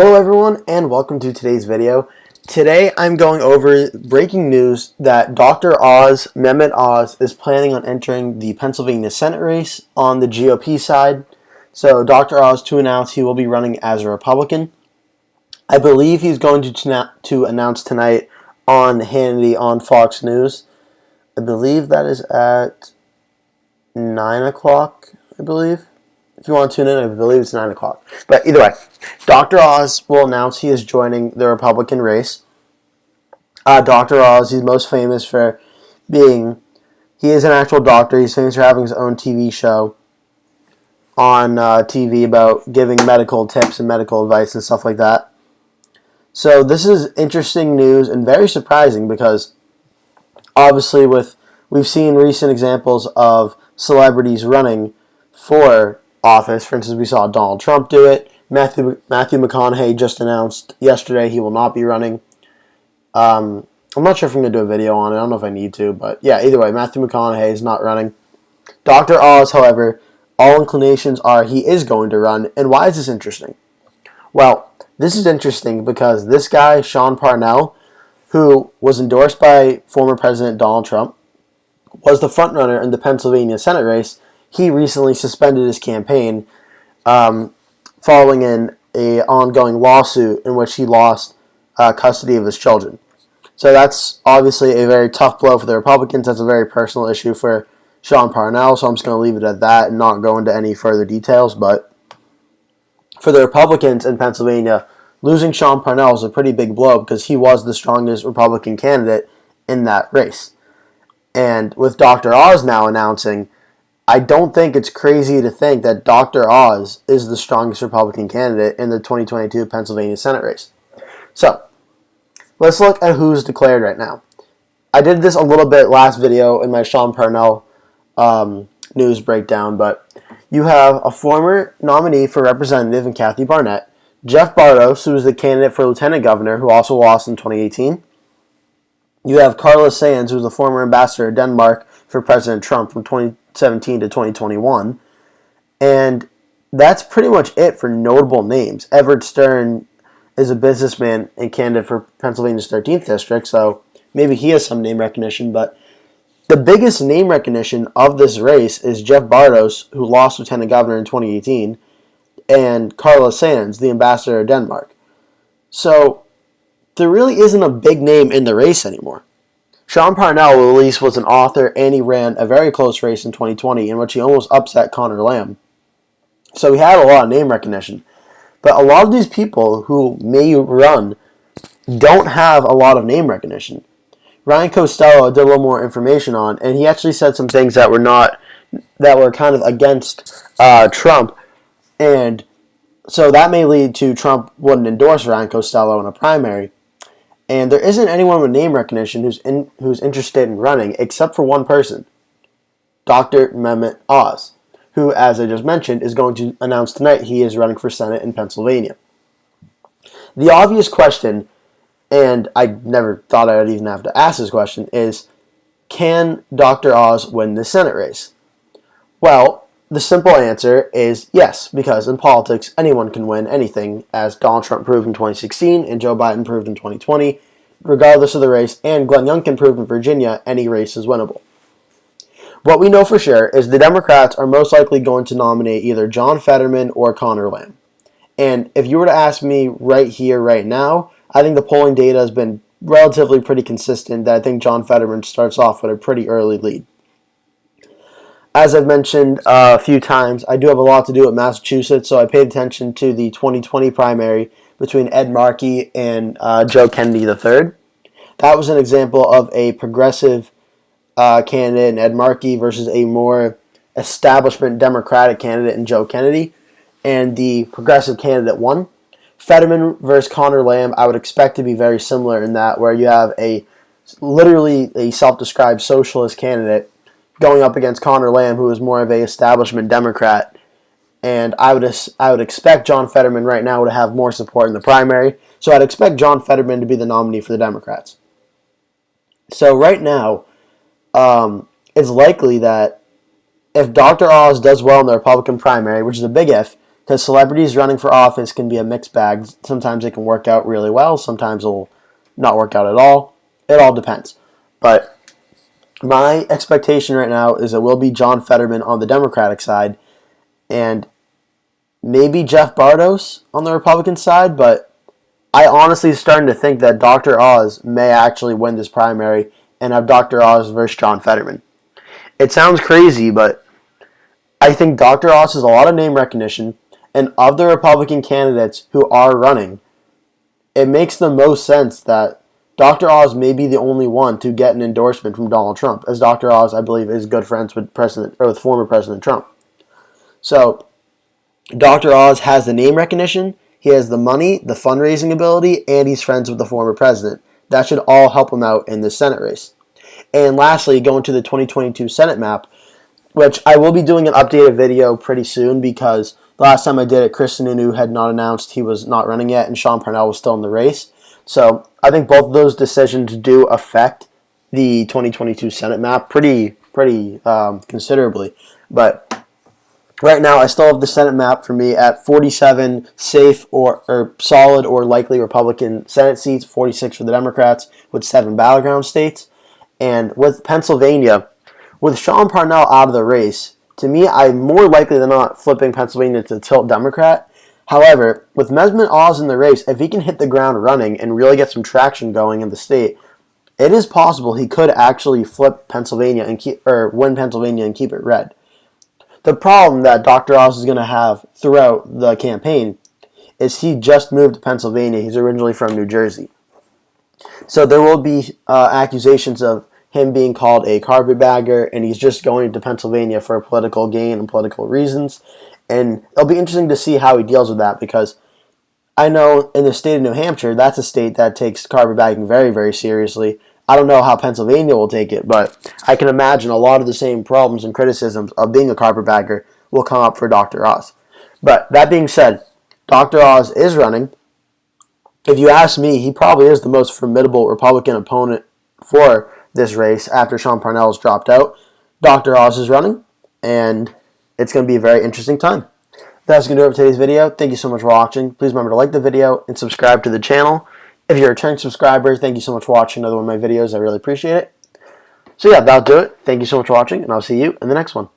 Hello everyone and welcome to today's video. Today I'm going over breaking news that Dr. Oz, Mehmet Oz, is planning on entering the Pennsylvania Senate race on the GOP side. So Dr. Oz to announce he will be running as a Republican. I believe he's going to announce tonight on Hannity on Fox News. I believe that is at 9 o'clock, I believe. If you want to tune in, I believe it's 9 o'clock. But either way, Dr. Oz will announce he is joining the Republican race. Dr. Oz, he's most famous for he is an actual doctor. He's famous for having his own TV show on TV about giving medical tips and medical advice and stuff like that. So this is interesting news and very surprising because obviously we've seen recent examples of celebrities running for office. For instance, we saw Donald Trump do it. Matthew McConaughey just announced yesterday he will not be running. I'm not sure if I'm going to do a video on it. I don't know if I need to, but yeah, either way, Matthew McConaughey is not running. Dr. Oz, however, all inclinations are he is going to run. And why is this interesting? Well, this is interesting because this guy, Sean Parnell, who was endorsed by former President Donald Trump, was the frontrunner in the Pennsylvania Senate race. He recently suspended his campaign following an ongoing lawsuit in which he lost custody of his children. So that's obviously a very tough blow for the Republicans. That's a very personal issue for Sean Parnell, so I'm just going to leave it at that and not go into any further details. But for the Republicans in Pennsylvania, losing Sean Parnell is a pretty big blow because he was the strongest Republican candidate in that race. And with Dr. Oz now announcing, I don't think it's crazy to think that Dr. Oz is the strongest Republican candidate in the 2022 Pennsylvania Senate race. So, let's look at who's declared right now. I did this a little bit last video in my Sean Parnell news breakdown, but you have a former nominee for representative in Kathy Barnett, Jeff Bartos, who is the candidate for lieutenant governor, who also lost in 2018. You have Carla Sands, who is the former ambassador of Denmark for President Trump from 2017 to 2021. And that's pretty much it for notable names. Everett Stern is a businessman and candidate for Pennsylvania's 13th district, so maybe he has some name recognition. But the biggest name recognition of this race is Jeff Bartos, who lost lieutenant governor in 2018, and Carla Sands, the ambassador of Denmark. So there really isn't a big name in the race anymore. Sean Parnell, at least, was an author, and he ran a very close race in 2020 in which he almost upset Conor Lamb. So he had a lot of name recognition. But a lot of these people who may run don't have a lot of name recognition. Ryan Costello did a little more information on, and he actually said some things that were kind of against Trump. And so that may lead to Trump wouldn't endorse Ryan Costello in a primary. And there isn't anyone with name recognition who's interested in running except for one person, Dr. Mehmet Oz, who, as I just mentioned, is going to announce tonight he is running for Senate in Pennsylvania. The obvious question, and I never thought I would even have to ask this question, is can Dr. Oz win the Senate race? Well, the simple answer is yes, because in politics, anyone can win anything, as Donald Trump proved in 2016 and Joe Biden proved in 2020. Regardless of the race, and Glenn Youngkin proved in Virginia, any race is winnable. What we know for sure is the Democrats are most likely going to nominate either John Fetterman or Conor Lamb. And if you were to ask me right here, right now, I think the polling data has been relatively pretty consistent that I think John Fetterman starts off with a pretty early lead. As I've mentioned a few times, I do have a lot to do with Massachusetts, so I paid attention to the 2020 primary between Ed Markey and Joe Kennedy III. That was an example of a progressive candidate in Ed Markey versus a more establishment Democratic candidate in Joe Kennedy, and the progressive candidate won. Fetterman versus Conor Lamb, I would expect to be very similar in that, where you have literally a self-described socialist candidate going up against Conor Lamb, who is more of a establishment Democrat. And I would expect John Fetterman right now to have more support in the primary. So I'd expect John Fetterman to be the nominee for the Democrats. So right now, it's likely that if Dr. Oz does well in the Republican primary, which is a big if, because celebrities running for office can be a mixed bag. Sometimes it can work out really well. Sometimes it'll not work out at all. It all depends. But my expectation right now is it will be John Fetterman on the Democratic side and maybe Jeff Bartos on the Republican side, but I honestly starting to think that Dr. Oz may actually win this primary and have Dr. Oz versus John Fetterman. It sounds crazy, but I think Dr. Oz has a lot of name recognition, and of the Republican candidates who are running, it makes the most sense that Dr. Oz may be the only one to get an endorsement from Donald Trump, as Dr. Oz, I believe, is good friends with former President Trump. So Dr. Oz has the name recognition, he has the money, the fundraising ability, and he's friends with the former president. That should all help him out in the Senate race. And lastly, going to the 2022 Senate map, which I will be doing an updated video pretty soon because the last time I did it, Chris Sununu had not announced he was not running yet, and Sean Parnell was still in the race. So I think both of those decisions do affect the 2022 Senate map pretty considerably. But right now, I still have the Senate map for me at 47 safe or solid or likely Republican Senate seats, 46 for the Democrats, with 7 battleground states. And with Pennsylvania, with Sean Parnell out of the race, to me, I'm more likely than not flipping Pennsylvania to tilt Democrat. However, with Mehmet Oz in the race, if he can hit the ground running and really get some traction going in the state, it is possible he could actually flip Pennsylvania and win Pennsylvania and keep it red. The problem that Dr. Oz is going to have throughout the campaign is he just moved to Pennsylvania. He's originally from New Jersey. So there will be accusations of him being called a carpetbagger, and he's just going to Pennsylvania for political gain and political reasons. And it'll be interesting to see how he deals with that, because I know in the state of New Hampshire, that's a state that takes carpetbagging very, very seriously. I don't know how Pennsylvania will take it, but I can imagine a lot of the same problems and criticisms of being a carpetbagger will come up for Dr. Oz. But that being said, Dr. Oz is running. If you ask me, he probably is the most formidable Republican opponent for this race after Sean Parnell has dropped out. Dr. Oz is running, and it's going to be a very interesting time. That's going to do it for today's video. Thank you so much for watching. Please remember to like the video and subscribe to the channel. If you're a returning subscriber, thank you so much for watching another one of my videos. I really appreciate it. So yeah, that'll do it. Thank you so much for watching, and I'll see you in the next one.